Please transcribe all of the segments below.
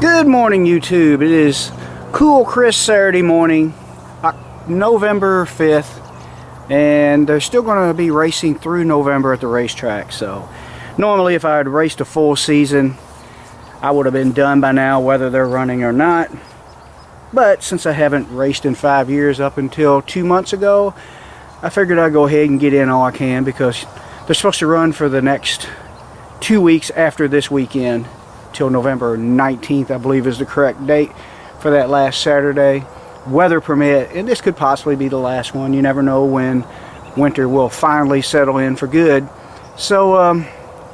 Good morning, YouTube. It is cool, crisp Saturday morning, November 5th, and they're still going to be racing through November at the racetrack. So normally if I had raced a full season, I would have been done by now, whether they're running or not. But since I haven't raced in 5 years up until 2 months ago, I figured I'd go ahead and get in all I can, because they're supposed to run for the next 2 weeks after this weekend, till November 19th, I believe is the correct date for that last Saturday, weather permit, and this could possibly be the last one. You never know when winter will finally settle in for good. So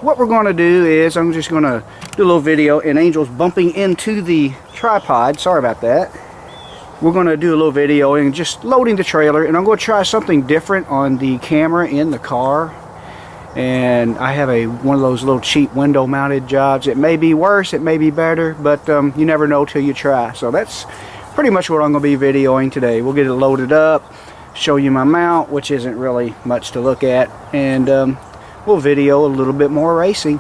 what we're going to do is I'm just going to do a little video, and Angel's bumping into the tripod, sorry about that. We're going to do a little video and just loading the trailer, and I'm going to try something different on the camera in the car. And I have one of those little cheap window mounted jobs. It may be worse, it may be better, but you never know till you try. So that's pretty much what I'm going to be videoing today. We'll get it loaded up, show you my mount, which isn't really much to look at, and we'll video a little bit more racing.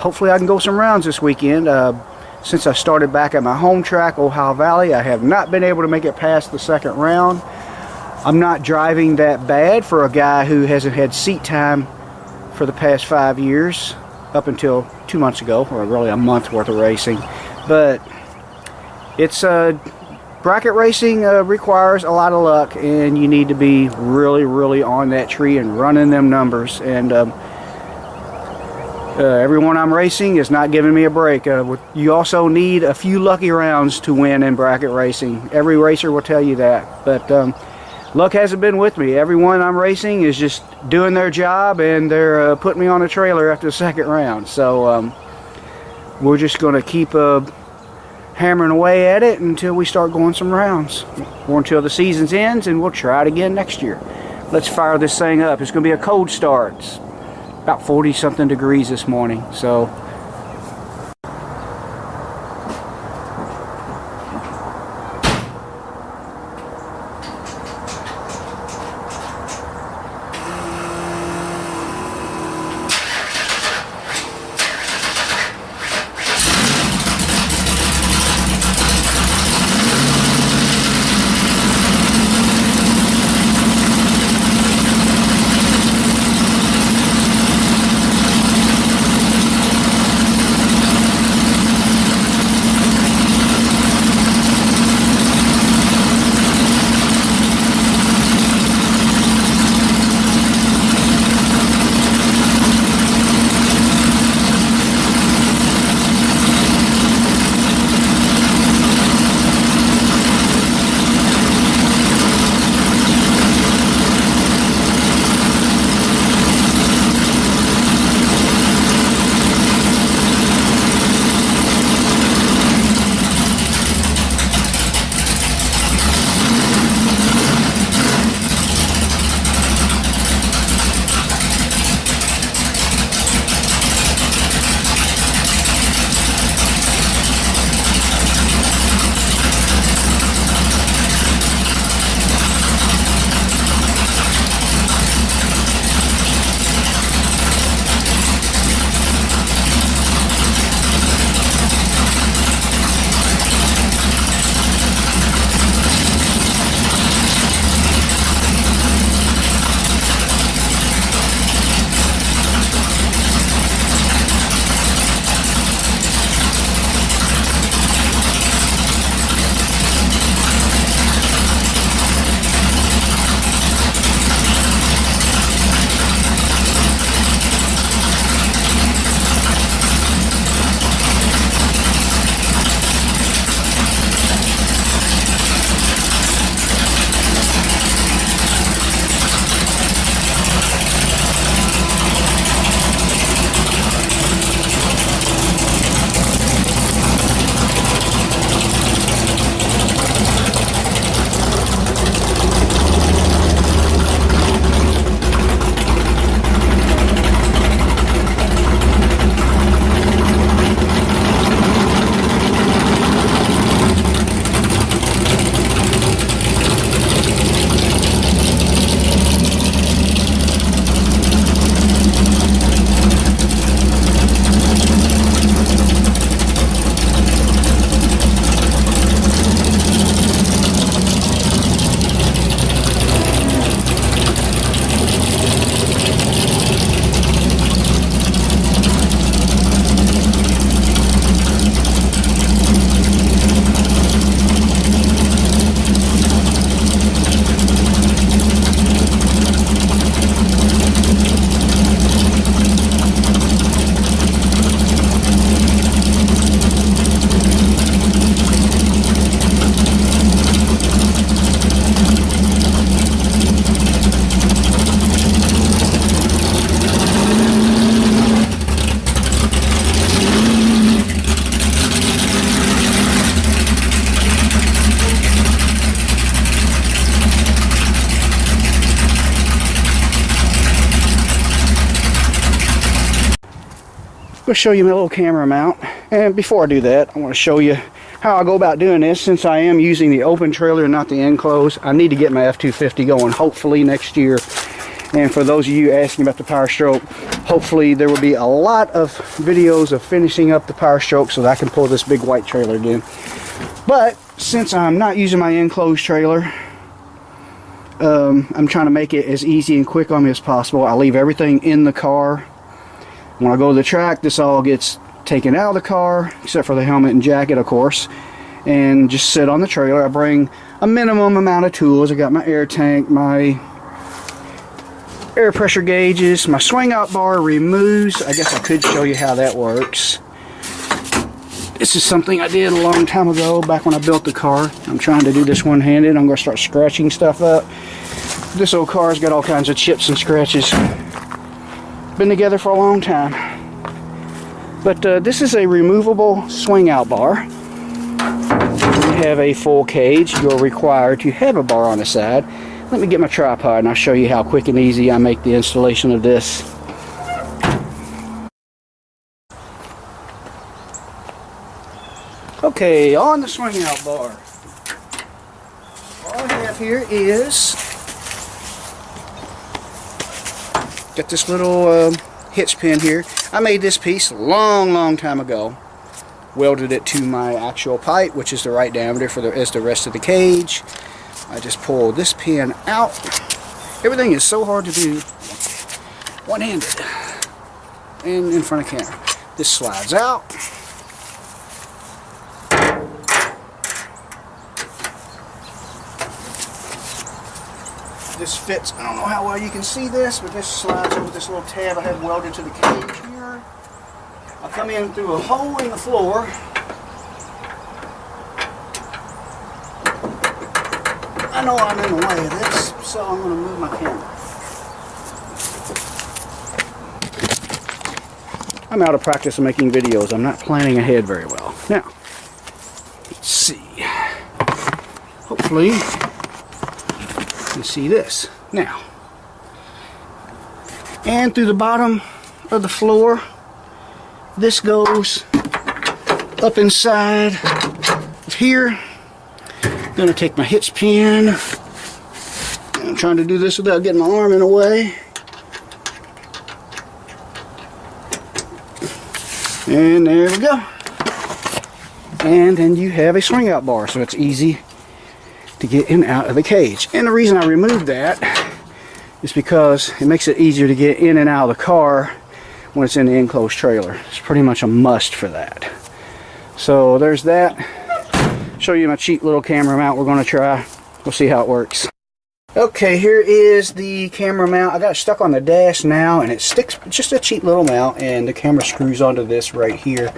Hopefully I can go some rounds this weekend. Since I started back at my home track, Ohio Valley, I have not been able to make it past the second round. I'm not driving that bad for a guy who hasn't had seat time for the past 5 years, up until 2 months ago, or really a month worth of racing. But it's bracket racing requires a lot of luck, and you need to be really on that tree and running them numbers. And everyone I'm racing is not giving me a break. You also need a few lucky rounds to win in bracket racing. Every racer will tell you that. But luck hasn't been with me. Everyone I'm racing is just doing their job, and they're putting me on a trailer after the second round. So we're just going to keep hammering away at it until we start going some rounds, or until the season ends, and we'll try it again next year. Let's fire this thing up. It's going to be a cold start. It's about 40-something degrees this morning. So going to show you my little camera mount. And before I do that, I want to show you how I go about doing this. Since I am using the open trailer, not the enclosed, I need to get my F-250 going, hopefully next year. And for those of you asking about the Power Stroke, hopefully there will be a lot of videos of finishing up the Power Stroke so that I can pull this big white trailer again. But since I'm not using my enclosed trailer, I'm trying to make it as easy and quick on me as possible. I leave everything in the car. When I go to the track, this all gets taken out of the car, except for the helmet and jacket, of course, and just sit on the trailer. I bring a minimum amount of tools. I got my air tank, my air pressure gauges, my swing out bar removes. I guess I could show you how that works. This is something I did a long time ago, back when I built the car. I'm trying to do this one-handed. I'm going to start scratching stuff up. This old car's got all kinds of chips and scratches. Been together for a long time. But this is a removable swing out bar. You have a full cage. You're required to have a bar on the side. Let me get my tripod and I'll show you how quick and easy I make the installation of this. Okay, on the swing out bar, all I have here is got this little hitch pin here. I made this piece a long time ago. Welded it to my actual pipe, which is the right diameter for the rest of the cage. I just pull this pin out. Everything is so hard to do one-handed and in front of camera. This slides out. This fits, I don't know how well you can see this, but this slides over this little tab I have welded to the cage here. I'll come in through a hole in the floor. I know I'm in the way of this, so I'm going to move my camera. I'm out of practice of making videos. I'm not planning ahead very well. Now, let's see. Hopefully, you can see this. Now, and through the bottom of the floor, this goes up inside of here. I'm going to take my hitch pin. I'm trying to do this without getting my arm in the way. And there we go. And then you have a swing out bar, so it's easy to get in and out of the cage. And the reason I removed that is because it makes it easier to get in and out of the car when it's in the enclosed trailer. It's pretty much a must for that. So there's that. Show you my cheap little camera mount we're going to try. We'll see how it works. Okay, here is the camera mount. I got it stuck on the dash now, and it sticks, just a cheap little mount, and the camera screws onto this right here.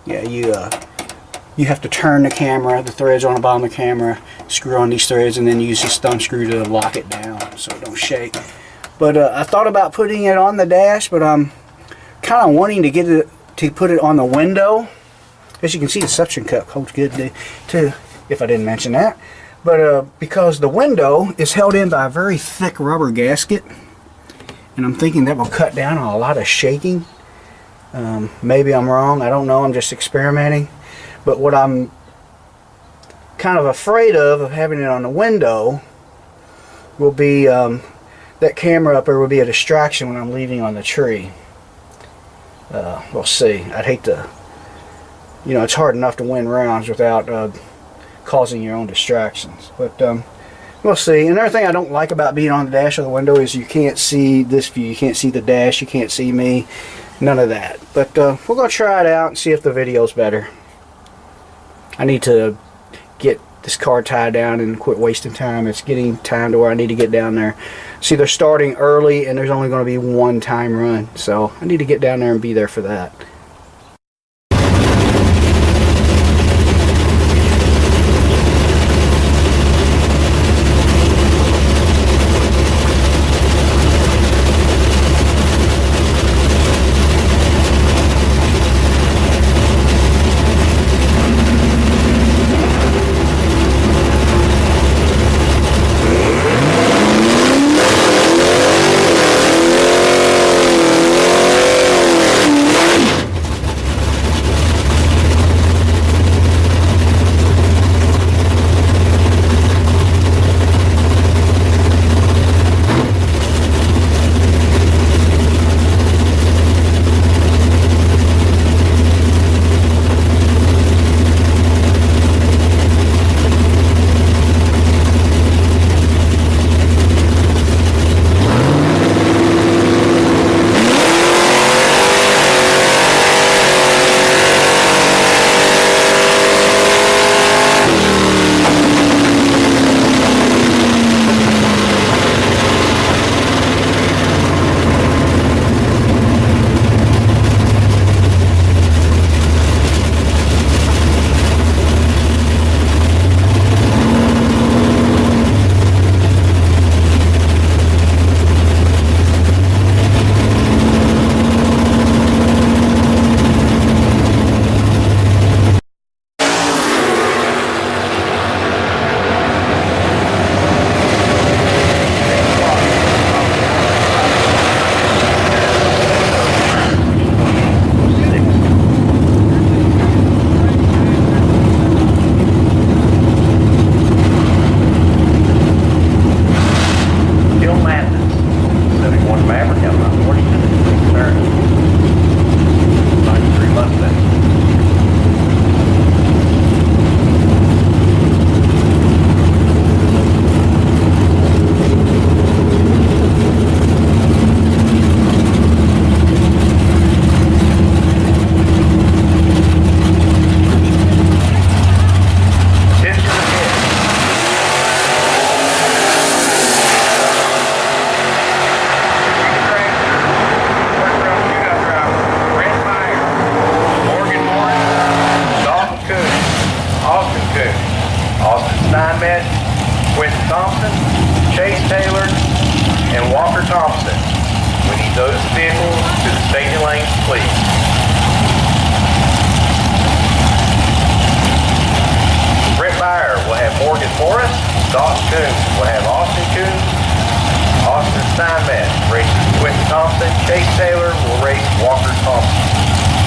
Yeah, you have to turn the camera, the threads on the bottom of the camera, screw on these threads, and then use this thumb screw to lock it down so it don't shake. But I thought about putting it on the dash, but I'm kind of wanting to get it to put it on the window. As you can see, the suction cup holds good too, if I didn't mention that. But because the window is held in by a very thick rubber gasket, and I'm thinking that will cut down on a lot of shaking. Maybe I'm wrong, I don't know, I'm just experimenting. But what I'm kind of afraid of having it on the window will be that camera up there will be a distraction when I'm leaving on the tree. We'll see. I'd hate to, you know, it's hard enough to win rounds without causing your own distractions. But we'll see. And another thing I don't like about being on the dash of the window is you can't see this view. You can't see the dash. You can't see me. None of that. But we're going to try it out and see if the video's better. I need to get this car tied down and quit wasting time. It's getting time to where I need to get down there. See, they're starting early and there's only going to be one time run. So I need to get down there and be there for that. Quentin Thompson, Chase Taylor, and Walker Thompson. We need those vehicles to the staging lanes, please. Brent Byer will have Morgan Morris. Dalton Coons will have Austin Coons. Austin Steinmetz races Quentin Thompson. Chase Taylor will race Walker Thompson.